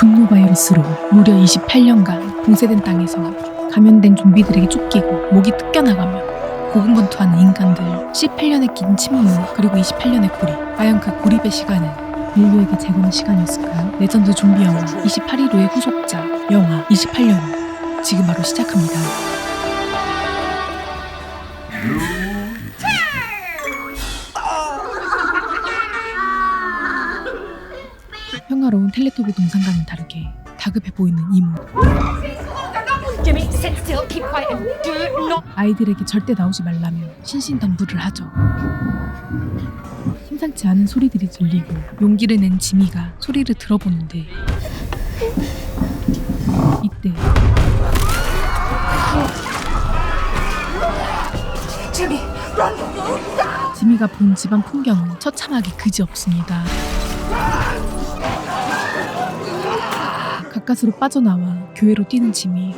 분노 바이러스로 무려 28년간 봉쇄된 땅에서 감염된 좀비들에게 쫓기고 목이 뜯겨나가며 고군분투하는 인간들, 18년의 긴 침묵 그리고 28년의 고립. 과연 그 고립의 시간은 인류에게 제공한 시간이었을까요? 레전드 좀비 영화 28일 후의 후속작 영화 28년 후 지금 바로 시작합니다. 평화로운 텔레토비 동상과는 다르게 다급해 보이는 이모. 아이들에게 절대 나오지 말라며 신신당부를 하죠. 심상치 않은 소리들이 들리고 용기를 낸 지미가 소리를 들어보는데 이때 지미가 본 집안 풍경은 처참하게 그지없습니다. 가까스로 빠져나와 교회로 뛰는 지미.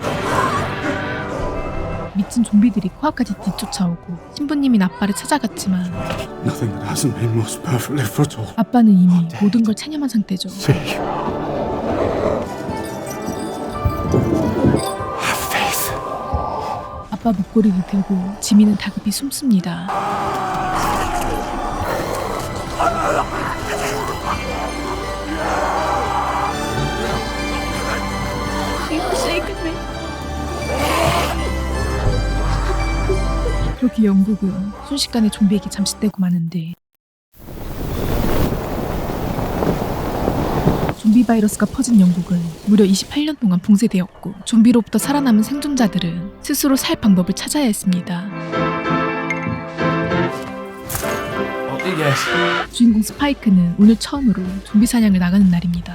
미친 좀비들이 코앞까지 뒤쫓아오고 신부님인 아빠를 찾아갔지만 아빠는 이미 모든 걸 체념한 상태죠. 아빠 목걸이를 들고 지미는 다급히 숨습니다. 그렇게 영국은 순식간에 좀비에게 잠식되고 마는데 좀비 바이러스가 퍼진 영국은 무려 28년 동안 봉쇄되었고 좀비로부터 살아남은 생존자들은 스스로 살 방법을 찾아야 했습니다. 주인공 스파이크는 오늘 처음으로 좀비 사냥을 나가는 날입니다.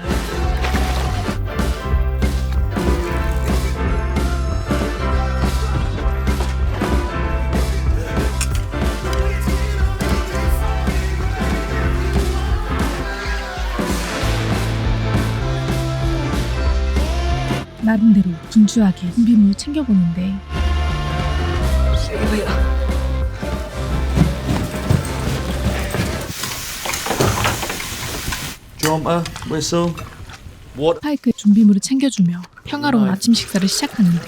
나름대로 분주하게 좀비물을 챙겨보는데 스파이크의 좀비물을 챙겨주며 평화로운 아침 식사를 시작하는데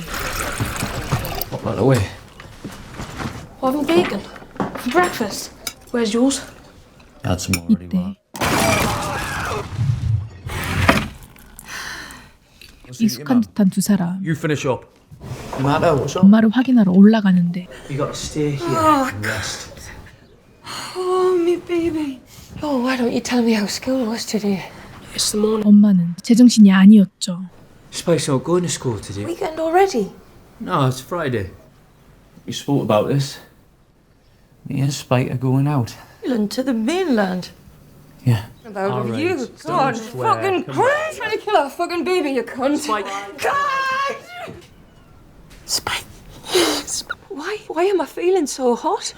Having bacon for breakfast. Where's yours? 이때 익숙한 듯한 두 사람 You finish up. No matter what's up. 엄마를 확인하러 올라가는데 You got to stay here and rest. Oh, me baby. Oh, why don't you tell me how school was today? It's the morning. 엄마는 제정신이 아니었죠. Spice not going to school today. Weekend already. No, it's Friday. We spoke about this. Me and Spike are going out. England to the mainland. Yeah. About All right, you, don't God, swear. fucking Come on. crazy! Trying to kill that fucking baby, you cunt! Spike. God! Spike. Why am I feeling so hot?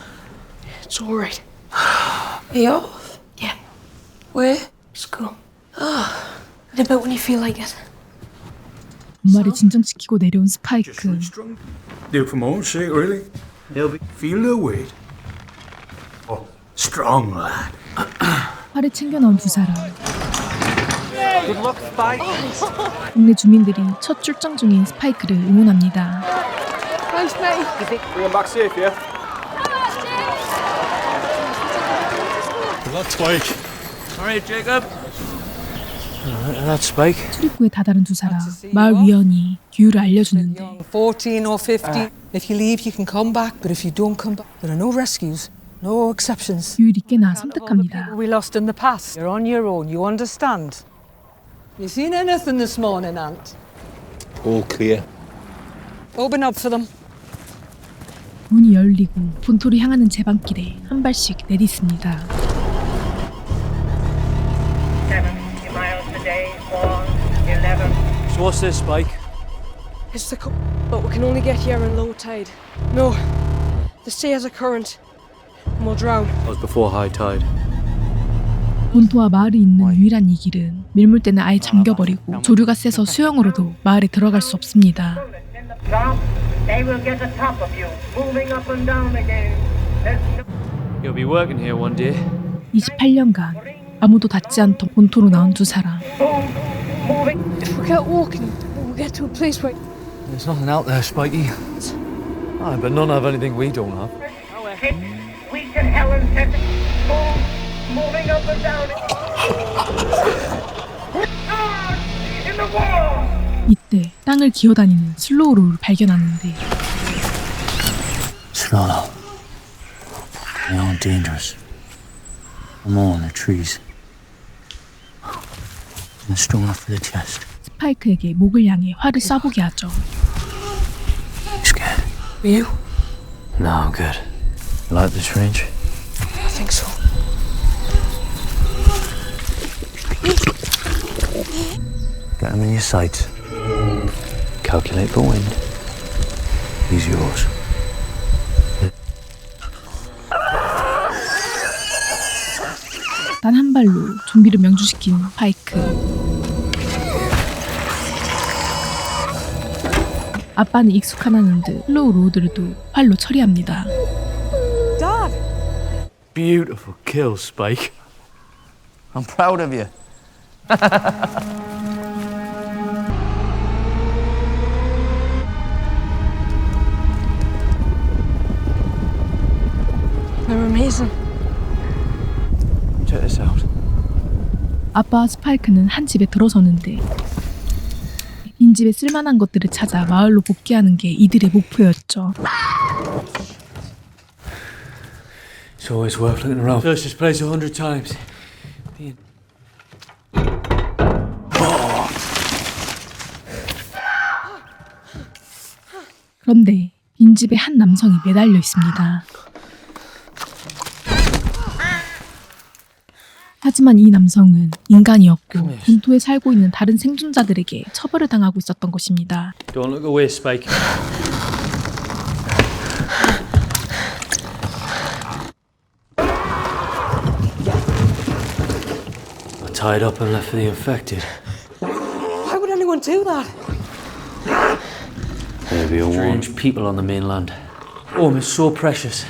It's all right. Are you off? Yeah. Where? School. Oh. What about when you feel like it? 엄마를 진정시키고 내려온 스파이크. Strong. Do it for moment's sake, really. He'll be. Feel the weight. Oh, strong lad. 활을 챙겨 넣은 두 사람. Good luck, Spike. 동네 주민들이 첫 출장 중인 스파이크를 응원합니다. Thanks, mate. Bring him back safe, yeah? That's Spike. All right, Jacob. That's Spike. 출입구에 다다른 두 사람. 마을 위원이 규율을 알려주는데 14 or 15. If you leave, you can come back. But if you don't come back, there are no rescues, no exceptions. 규율이 꽤나 All the 섬뜩합니다. people we lost in the past. You're on your own. You understand? You seen anything this morning, Aunt? All clear. Open up for them. 문이 열리고 본토를 향하는 제방길에 한 발씩 내딛습니다. 70 miles a day for 11. So what's this, Spike? It's the but we can only get here in low tide. No, the sea has a current, and we'll drown. That was before high tide. 본토와 마을이 있는 유일한 이 길은 밀물대는 아예 잠겨버리고 조류가 세서 수영으로도 마을에 들어갈 수 없습니다. In the drop, they will get the top of you, moving up and down again. There's no You'll be working here one day. 28년간 아무도 닿지 않던 본토로 나온 두 사람. moving. Forget walking. We'll get to a place where. There's nothing out there, Spikey. Aye, but none have anything we don't have. Hit, weak and Helen said, moving up and down. In the wall! 이때 땅을 기어다니는 슬로우로우를 발견하는데 Swallow. They aren't dangerous. I'm all in the trees. I'm strong enough for the chest. 스파이크에게 목을 향해 활을 쏴보게 하죠. You scared? You? No, I'm good. You like this range? I think so. Get them in your sights. Calculate for wind. He's yours. 단 한 발로 좀비를 명중시킨 스파이크. 아빠는 익숙한 하는 듯 슬로우로우들도 활로 처리합니다. Dad! Beautiful kill, Spike. I'm proud of you. They're amazing. Check this out. 아빠와 스파이크는 한 집에 들어서는데 빈집에 쓸만한 것들을 찾아 마을로 복귀하는 게 이들의 목표였죠. It's always worth looking around. Search this place 100 times. 그런데 빈집에 한 남성이 매달려 있습니다. 하지만 이 남성은 인간이었고 본토에 살고 있는 다른 생존자들에게 처벌을 당하고 있었던 것입니다. Don't look away, Spike. Tied up and left for the infected. Why would anyone do that? Maybe a strange people on the mainland. Home is so precious.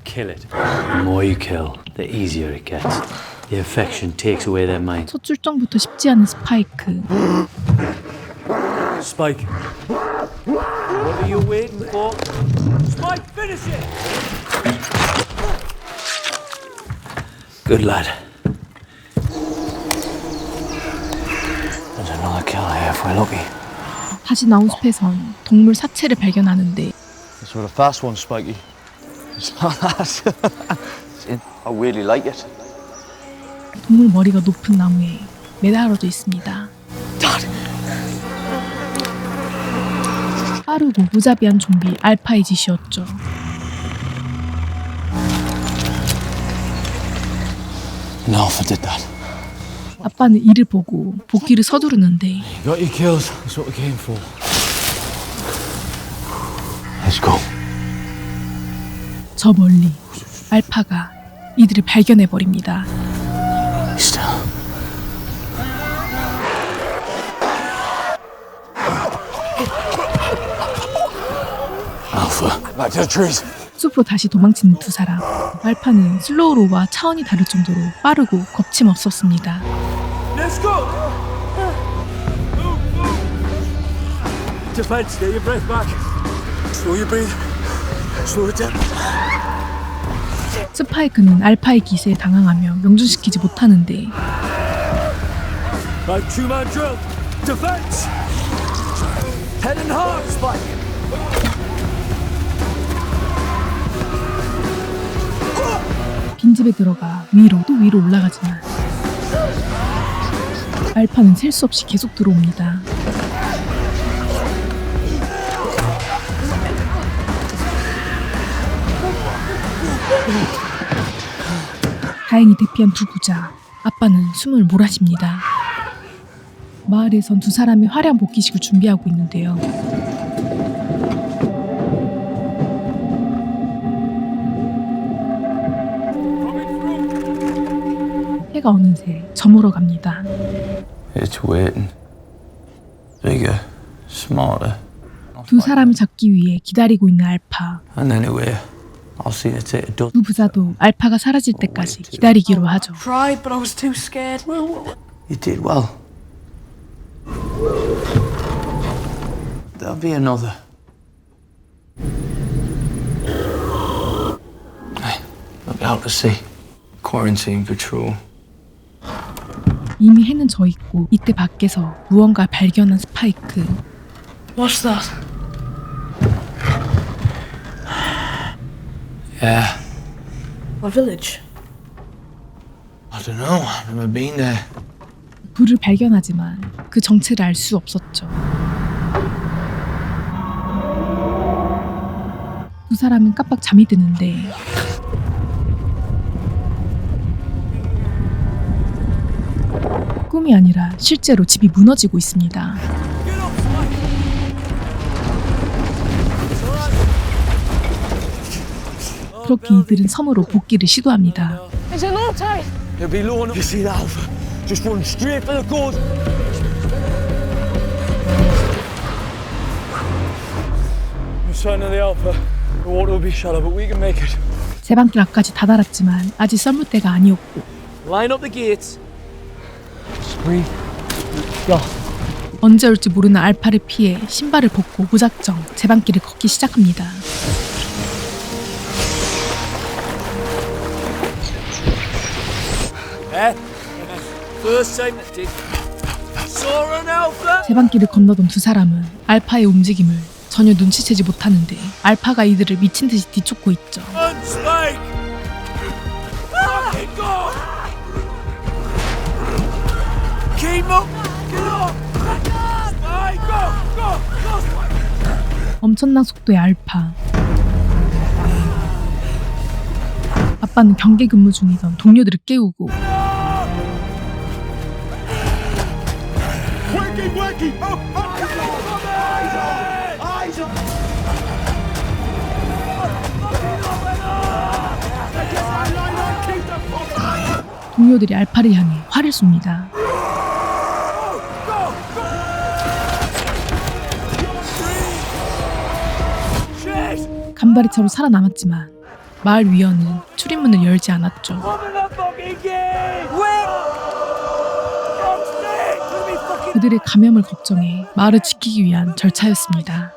Kill it. The more you kill, the easier it gets. The infection takes away their mind. 첫 출정부터 쉽지 않은 스파이크. Spike. What are you waiting for? Spike, finish it! Good lad. There's another killer here if we're lucky. 다시 나온 숲에선 동물 사체를 발견하는데 That's what a fast one, Spikey. It's not that. I really like it. 동물 머리가 높은 나무에 매달려져 있습니다. 빠르고 무자비한 좀비 알파의 짓이었죠. An alpha did that. 아빠는 이를 보고 복귀를 서두르는데 You got your kills. That's what we came for. Let's go. 저 멀리 알파가 이들을 발견해버립니다. Still. Alpha. Back to the trees. 숲으로 다시 도망치는 두 사람. 알파는 슬로우로우와 차원이 다를 정도로 빠르고 겁침없었습니다. Let's go. Defense, get your breath back. Slow your breathe. Slow it down. 스파이크는 알파의 기세에 당황하며 명중시키지 못하는데 Right, two-man drill. Defense. Head and heart, Spike. 빈집에 들어가 위로 또 위로 올라가지만 알파는 셀 수 없이 계속 들어옵니다. 다행히 대피한 두 부자. 아빠는 숨을 몰아쉽니다. 마을에선 두 사람이 화려한 복귀식을 준비하고 있는데요. 해가 어느새 저물어 갑니다. It's waiting. Bigger, smarter. 두 사람을 잡기 위해 기다리고 있는 알파. And anyway, I'll see that it 두 부자도 알파가 사라질 때까지 기다리기로 하죠. Tried, but I was too scared. You You did well. There'll be another. Hey, I'll be out to sea. Quarantine patrol. 이미 해는 져 있고 이때 밖에서 무언가 발견한 스파이크. What's that? Yeah. A village. I don't know. I've never been there. 불을 발견하지만 그 정체를 알 수 없었죠. 두 사람은 깜빡 잠이 드는데 꿈이 아니라 실제로 집이 무너지고 있습니다. 그렇게 이들은 섬으로 복귀를 시도합니다. Is it low tide? It'll be low enough. You see that, Alpha? Just run straight for the coast. I'm sign of the Alpha. The water will be shallow, but we can make it. 제방길 앞까지 다다랐지만 아직 썰물 때가 아니었고 Line up the gates. 언제 올지 모르는 알파를 피해 신발을 벗고 무작정 제방길을 걷기 시작합니다. First time that did. Saw an Alpha. 제방길을 건너던 두 사람은 알파의 움직임을 전혀 눈치채지 못하는데 알파가 이들을 미친 듯이 뒤쫓고 있죠. One spike. Fucking go. Keep up. Get up. Spike. Go. Spike. 엄청난 속도의 알파. 아빠는 경계 근무 중이던 동료들을 깨우고 동료들이 알파를 향해 활을 쏩니다. 간발의 차로 살아남았지만 마을 위원은 출입문을 열지 않았죠. 그들의 감염을 걱정해 마을을 지키기 위한 절차였습니다.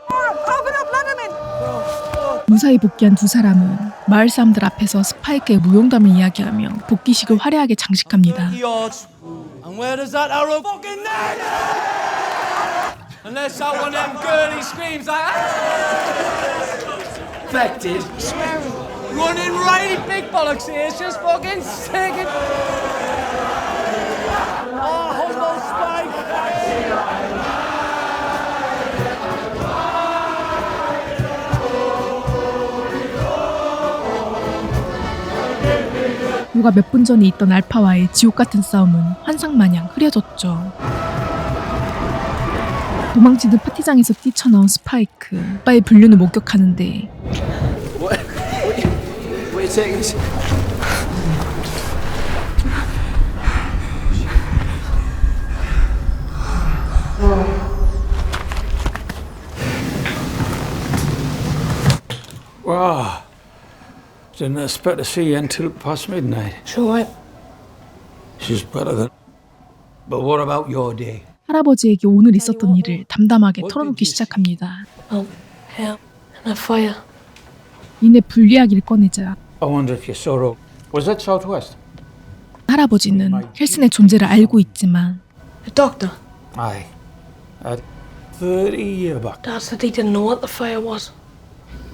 무사히 복귀한 두 사람은 마을 사람들 앞에서 스파이크의 무용담을 이야기하며 복귀식을 화려하게 장식합니다. And where does that arrow fucking net? Unless that one of them girly screams like affected. Running righty big bollocks here, it's just fucking singing. Oh, homo spike. 불과 몇 분 전에 있던 알파와의 지옥 같은 싸움은 환상마냥 흐려졌죠. 도망치듯 파티장에서 뛰쳐나온 스파이크, 아빠의 불륜을 목격하는데 Where you taking us? Wow. Didn't expect to see you until past midnight. Sure. She's better than. But what about your day? 할아버지에게 오늘 있었던 일을 담담하게 털어놓기 시작합니다. Hell and a fire. 이내 불리하기를 꺼내자 I wonder if you saw her. Was that southwest? 할아버지는 켈슨의 존재를 알고 있지만 The doctor. Aye. 30 years back. Dad said he didn't know what the fire was.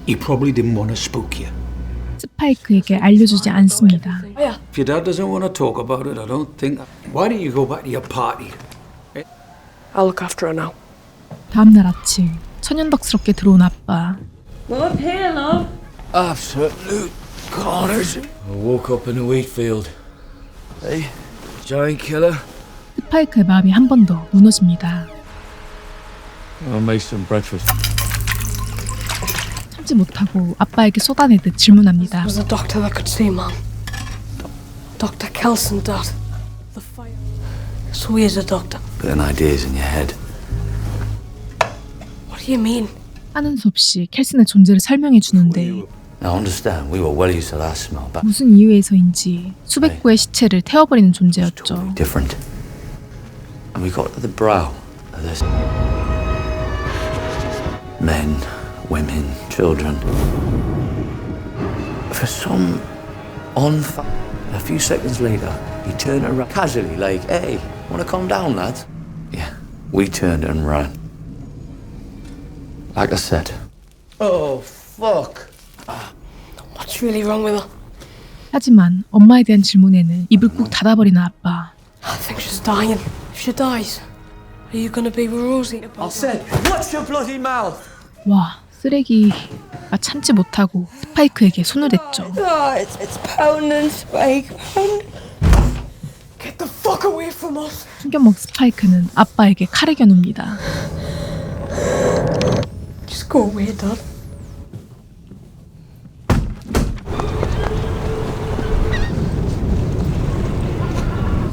He probably didn't want to spook you. 스파이크에게 알려주지 않습니다. Fire. If your dad doesn't want to talk about it, I don't think. Why don't you go back to your party? I'll look after her now. 다음날 아침 천연덕스럽게 들어온 아빠. Up here, love. Absolute carnage. I woke up in a wheat field. Hey, giant killer. 스파이크의 마음이 한 번 더 무너집니다. I'll make some breakfast. 참지 못하고 아빠에게 쏟아내듯 질문합니다. It was the doctor that could see, Mom. Dr. Kelson, Dad. The fire. So he is a doctor. Putting ideas in your head. What do you mean? 하는 수 없이 켈슨의 존재를 설명해 주는데 Now understand, we were well used to that smell, but 무슨 이유에서인지 수백 구의 시체를 태워버리는 존재였죠. different. And we got to the brow of this. Men, women, children. For some a few seconds later, he turned around casually, like, hey, wanna calm down, lads? Yeah, we turned and ran. Like I said. Oh, fuck. What's really wrong with her? 하지만 엄마에 대한 질문에는 입을 꾹 닫아버리는 아빠. I think she's dying. If she dies, are you gonna be with Rosie? I said, watch your bloody mouth! 와, 쓰레기가 참지 못하고 스파이크에게 손을 댔죠. Oh, it's pounding, Spike. Pounding. Get the fuck away from us! 숨겨먹 스파이크는 아빠에게 칼을 겨눕니다. Just go away, Dad.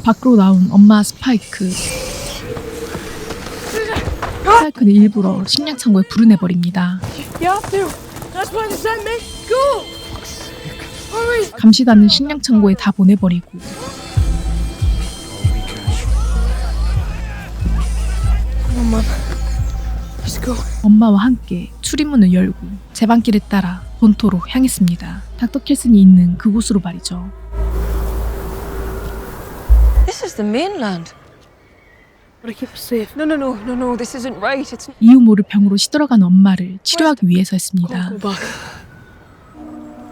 밖으로 나온 엄마 스파이크. 스파이크는 일부러 식량 창고에 불을 내버립니다. You have to. That's why they sent me. Go! Hurry! 감시단은 식량 창고에 다 보내버리고 Come on, Mum. Let's go. 엄마와 함께 출입문을 열고 제방길을 따라 본토로 향했습니다. 닥터 켈슨이 있는 그곳으로 말이죠. This is the mainland. Gotta keep us safe. No, this isn't right. It's 이유 모를 병으로 시들어가는 엄마를 치료하기 위해서였습니다. Go back.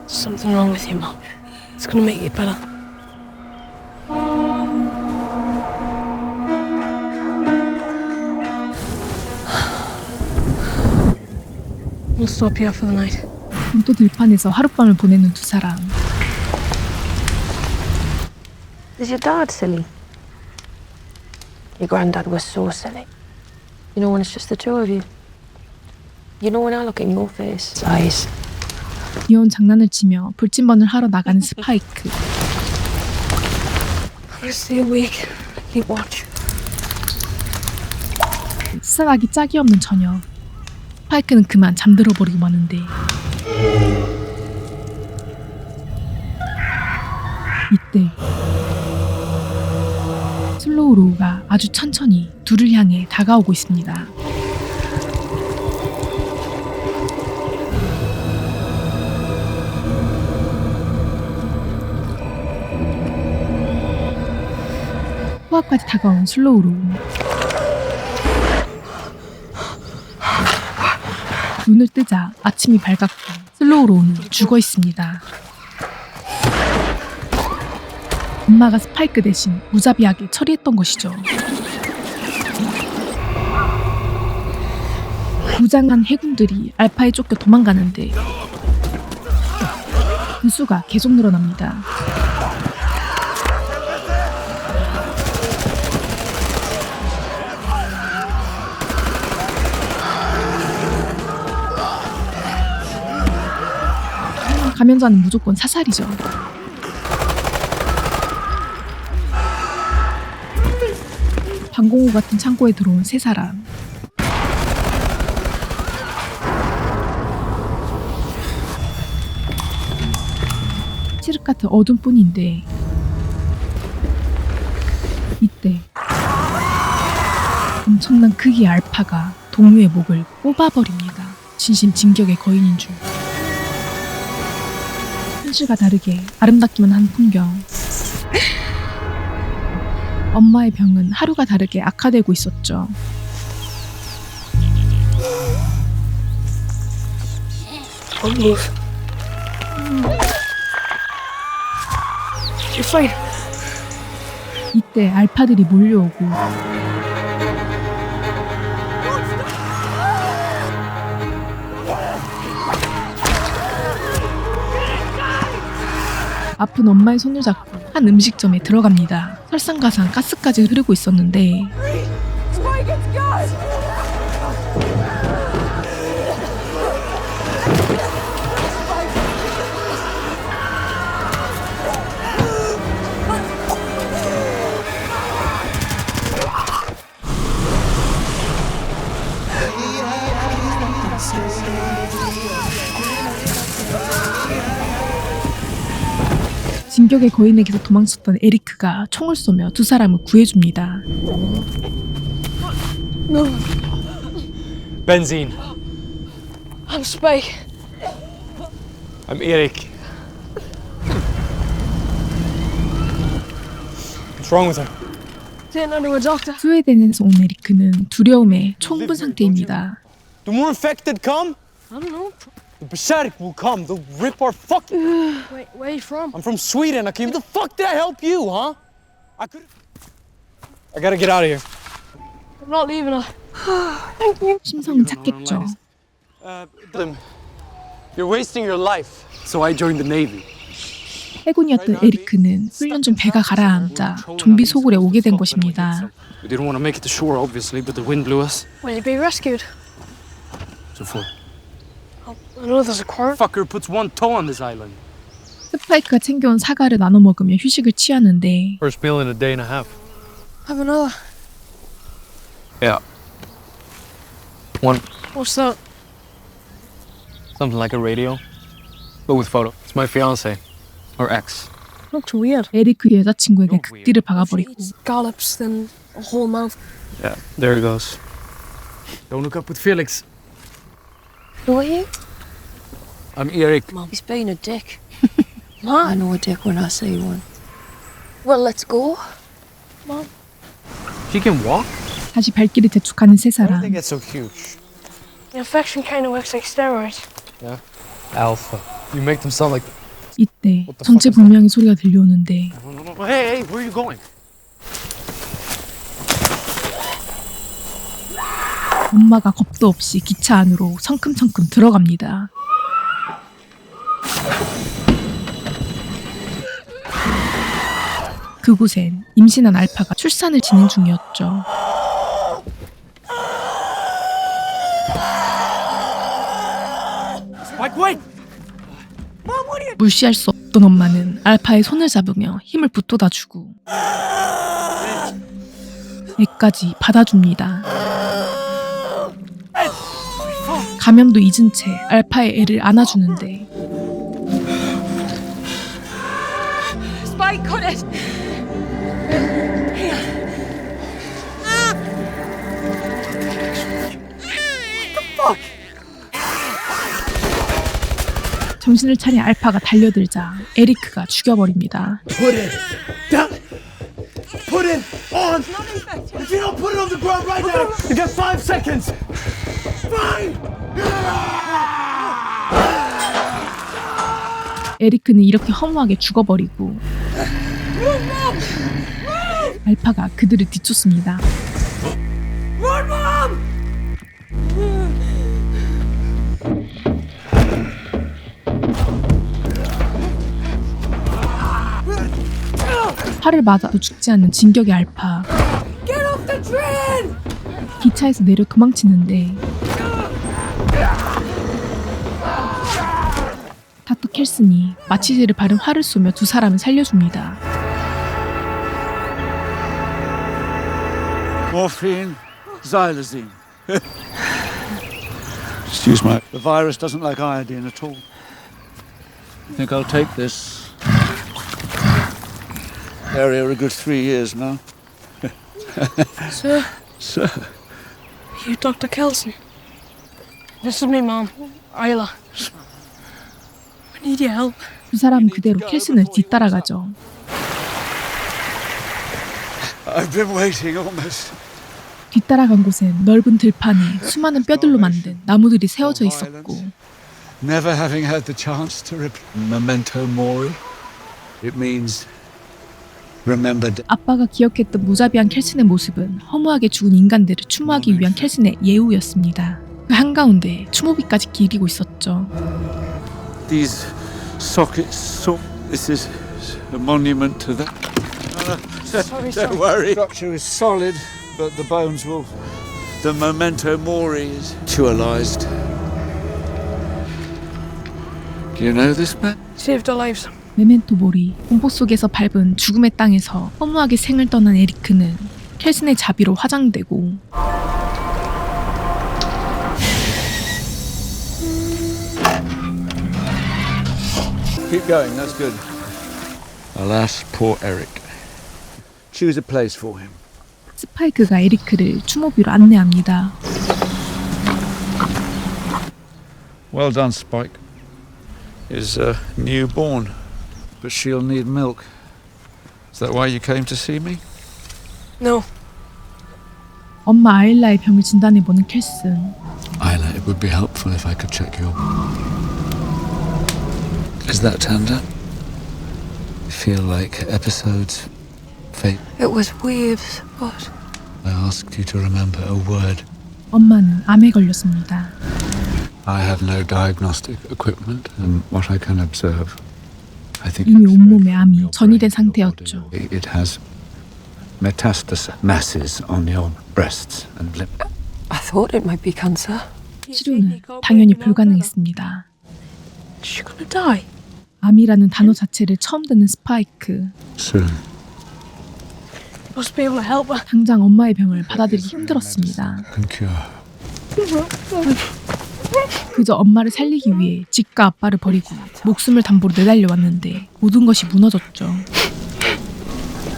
There's something wrong with you, Mum. It's gonna make you better. We'll stop here for the night. 본토 들판에서 하룻밤을 보내는 두 사람. Is your dad silly? Your granddad was so silly. You know when it's just the two of you. You know when I look in your face, his eyes. 귀여운 장난을 치며 불침번을 하러 나가는 스파이크. Gotta stay awake. Keep watch. 쓰라기 짝이 없는 저녁. 스파이크는 그만 잠들어 버리고 마는데 이때 슬로우 로우가 아주 천천히 둘을 향해 다가오고 있습니다. 코앞까지 다가온 슬로우 로우. 눈을 뜨자 아침이 밝았고 슬로우 로우는 죽어 있습니다. 엄마가 스파이크 대신 무자비하게 처리했던 것이죠. 무장한 해군들이 알파에 쫓겨 도망가는데 그 수가 계속 늘어납니다. 감염자는 무조건 사살이죠. 방공호 같은 창고에 들어온 세 사람. 칠흑 같은 어둠뿐인데 이때 엄청난 크기의 알파가 동료의 목을 뽑아버립니다. 진심 진격의 거인인 줄. 현실과 다르게 아름답기만 한 풍경. 엄마의 병은 하루가 다르게 악화되고 있었죠. Don't move. You're fine. 이때 알파들이 몰려오고 아픈 엄마의 손을 잡고 한 음식점에 들어갑니다. 설상가상 가스까지 흐르고 있었는데 진격의 거인에게서 도망쳤던 에리크가 총을 쏘며 두 사람을 구해줍니다. Benzine. I'm Spike. I'm Erik. What's wrong with her? Didn't know they were a doctor. 스웨덴에서 온 에리크는 두려움에 총분 상태입니다. The more infected come, I don't know. the Berserk will come. They'll rip our fuck. Wait, where are you from? I'm from Sweden. I came. The fuck did I help you, huh? I gotta get out of here. I'm not leaving her. 심성은 착했죠. You're wasting your life. So I joined the Navy. 해군이었던 에리크는 훈련 중 배가 가라앉자 좀비 소굴에 오게 된 것입니다. We didn't want to make it to shore, obviously, but the wind blew us. Will you be rescued? So for I know there's a quarry. fucker puts one toe on this island. 스파이크가 챙겨온 사과를 나눠 먹으며 휴식을 취하는데 First meal in a day and a half. Have another. Yeah. One. What's that? Something like a radio, but with photo. It's my fiance, or ex. Looked weird. 에리크 여자친구에게 극딜을 박아버리고 Scallops, then a whole mouth. Yeah, there he goes. Don't look up with Felix. Who are you? I'm Erik. Mom, he's being a dick. I What? know a dick when I see one. Well, let's go. He can walk? 다시 발길을 재촉하는 세 사람. get so huge? The infection kind of works like steroids. Yeah. Alpha. You make them sound like. 이때 What the 전체 fuck is that? 불명의 소리가 들려오는데 Hey, where are you going? 엄마가 겁도 없이 기차 안으로 성큼성큼 들어갑니다. 그곳엔 임신한 알파가 출산을 진행 중이었죠. Mike, wait! 무시할 수 없던 엄마는 알파의 손을 잡으며 힘을 북돋아주고 애까지 받아줍니다. 감염도 잊은 채 알파의 애를 안아주는데 Spike, cut it! 정신을 차린 알파가 달려들자 에리크가 죽여버립니다. Put it down. Put it on. If you don't put it on the ground right now, you got 5 seconds. Fine. 에리크는 이렇게 허무하게 죽어버리고 알파가 그들을 뒤쫓습니다. 활을 맞아도 죽지 않는 진격의 알파. 기차에서 내려 도망치는데 닥터 켈슨이 마취제를 바른 활을 쏘며 두 사람을 살려줍니다. Morphine, xylazine. Excuse me. The virus doesn't like iodine at all. I think I'll take this. Area a good 3 years now. Sir, Sir. are you Dr. Kelson? This is me, Mom. Isla. We need your help. 두 사람은 그대로 켈슨을 뒤따라가죠. I've been waiting almost. 뒤따라간 곳엔 넓은 들판에 수많은 뼈들로 만든 나무들이 세워져 있었고 Never having had the chance to memento mori. It means remember death. 아빠가 기억했던 무자비한 켈슨의 모습은 허무하게 죽은 인간들을 추모하기 위한 켈슨의 예우였습니다. 그 한가운데 추모비까지 기리고 있었죠. These sockets, this is a monument to that. Sorry, Don't worry. The structure is solid, but the bones will. The memento mori is ritualized. Do you know this man? Saved our lives. 메멘토 모리, 공포 속에서 밟은 죽음의 땅에서 허무하게 생을 떠난 에리크는 켈슨의 자비로 화장되고 Keep going, that's good. Alas, poor Eric. Choose a place for him. 스파이크가 에리크를 추모비로 안내합니다. Well done, Spike. Is newborn, but she'll need milk. Is that why you came to see me? No. 엄마 아일라의 병을 진단해보는 켈슨. Isla, it would be helpful if I could check your... Is that tender? Feel like episodes fate. It was waves, but I asked you to remember a word. 엄마는 암에 걸렸습니다. I have no diagnostic equipment, and what I can observe, I think 이미 it's 온몸에 from 암이 your 전이된 brain, your 상태였죠. body. It has metastasis, masses on your breasts and lip. I thought it might be cancer. 치료는 당연히 불가능했습니다. She's gonna die. 암이라는 단어 자체를 처음 듣는 스파이크. Soon. Must be able to help her. 당장 엄마의 병을 받아들이기 힘들었습니다. And cure. 그저 엄마를 살리기 위해 집과 아빠를 버리고 목숨을 담보로 내달려왔는데 모든 것이 무너졌죠.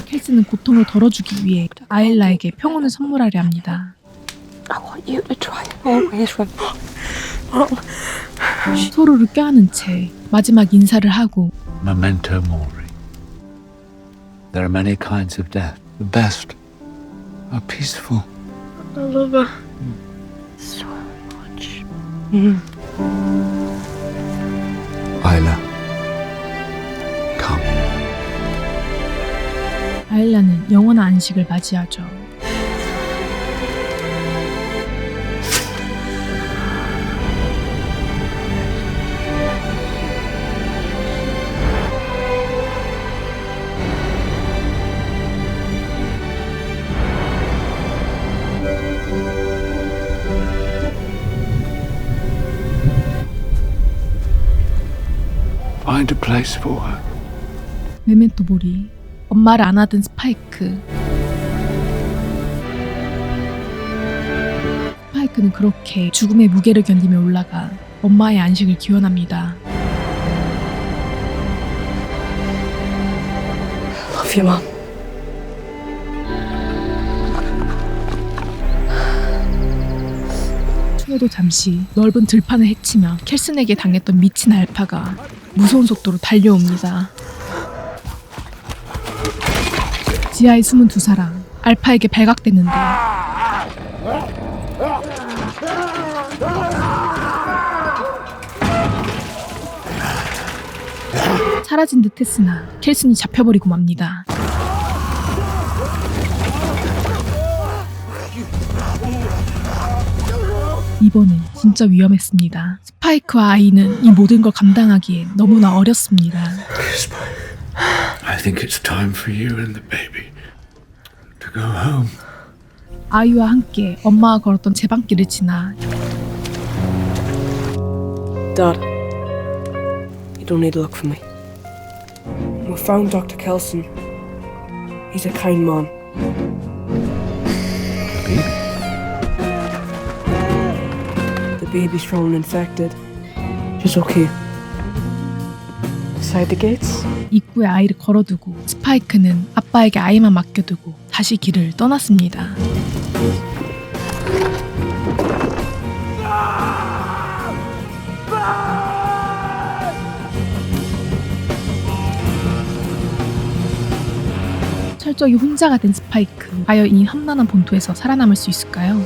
켈스는 고통을 덜어주기 위해 아일라에게 평온을 선물하려 합니다. I want you to try always remember. 서로를 껴안은 채 마지막 인사를 하고 Memento mori. There are many kinds of death. The best are peaceful. I love her. So much. Isla, come. 아일라는 영원한 안식을 맞이하죠. Find a place for her. 메멘토 모리. 엄마를 안아든 스파이크. 스파이크는 그렇게 죽음의 무게를 견디며 올라가 엄마의 안식을 기원합니다. Love you, Mom. 소녀도 잠시 넓은 들판을 헤치며 켈슨에게 당했던 미친 알파가 무서운 속도로 달려옵니다. 지하에 숨은 두 사람, 알파에게 발각됐는데 사라진 듯 했으나 켈슨이 잡혀버리고 맙니다. 이번엔 진짜 위험했습니다. 스파이크와 아이는 이 모든 걸 감당하기엔 너무나 어렸습니다. I think it's time for you and the baby to go home. 아이와 함께 엄마가 걸었던 제방길을 지나 Dad, you don't need to look for me. We found Dr. Kelson. He's a kind man. The baby's thrown infected. She's okay. Beside the gates? 입구에 아이를 걸어두고 스파이크는 아빠에게 아이만 맡겨두고 다시 길을 떠났습니다. 철저히 혼자가 된 스파이크. 과연 이 험난한 본토에서 살아남을 수 있을까요?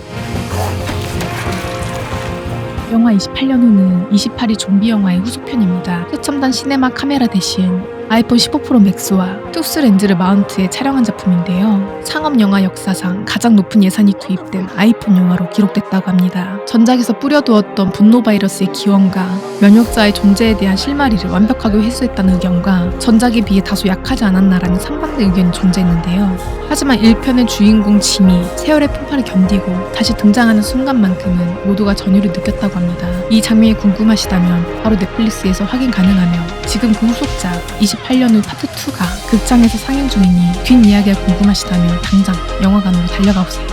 영화 28년 후는 28이 좀비 영화의 후속편입니다. 최첨단 시네마 카메라 대신 아이폰 15 프로 맥스와 투스 렌즈를 마운트해 촬영한 작품인데요. 상업 영화 역사상 가장 높은 예산이 투입된 아이폰 영화로 기록됐다고 합니다. 전작에서 뿌려두었던 분노 바이러스의 기원과 면역자의 존재에 대한 실마리를 완벽하게 회수했다는 의견과 전작에 비해 다소 약하지 않았나라는 상반된 의견이 존재했는데요. 하지만 1편의 주인공 짐이 세월의 풍파를 견디고 다시 등장하는 순간만큼은 모두가 전율을 느꼈다고 합니다. 이 장면이 궁금하시다면 바로 넷플릭스에서 확인 가능하며 지금 그 후속작 28년 후 파트 2가 극장에서 상영 중이니 뒷이야기가 궁금하시다면 당장 영화관으로 달려가 보세요.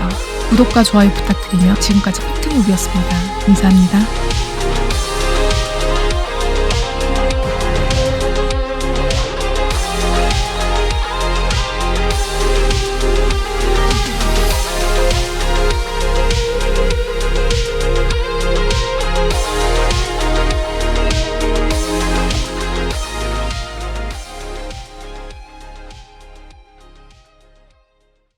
구독과 좋아요 부탁드리며 지금까지 팩트무비였습니다. 감사합니다.